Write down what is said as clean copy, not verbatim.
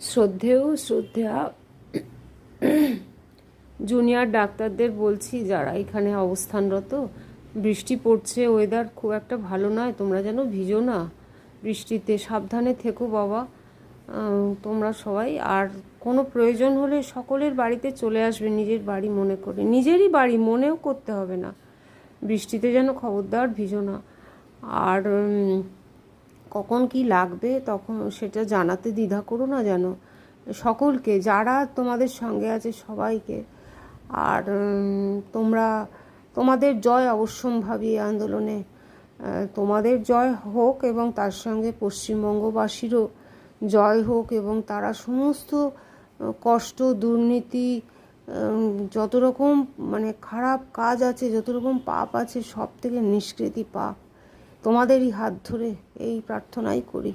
শ্রদ্ধেয়া junior ডাক্তারদের বলছি, যারা এখানে অবস্থানরত, বৃষ্টি পড়ছে, ওয়েদার খুব একটা ভালো নয়, তোমরা যেন ভিজো না বৃষ্টিতে, সাবধানে থেকো বাবা তোমরা সবাই। আর কোনো প্রয়োজন হলে সকলের বাড়িতে চলে আসবে, নিজের বাড়ি মনে করে, নিজেরই বাড়ি মনেও করতে হবে না, বৃষ্টিতে যেন খবরদার ভিজো না। আর কখন কি লাগবে তখন সেটা জানাতে দ্বিধা করো না যেন, সকলকে যারা তোমাদের সঙ্গে আছে সবাইকে। আর তোমরা তোমাদের জয় অবশ্যম্ভাবী এই আন্দোলনে, তোমাদের জয় হোক এবং তার সঙ্গে পশ্চিমবঙ্গবাসীরও জয় হোক, এবং তারা সমস্ত কষ্ট, দুর্নীতি, যত রকম মানে খারাপ কাজ আছে, যত রকম পাপ আছে, সব থেকে নিষ্কৃতি পাপ তোমাদেরই হাত ধরে এই প্রার্থনাই করি।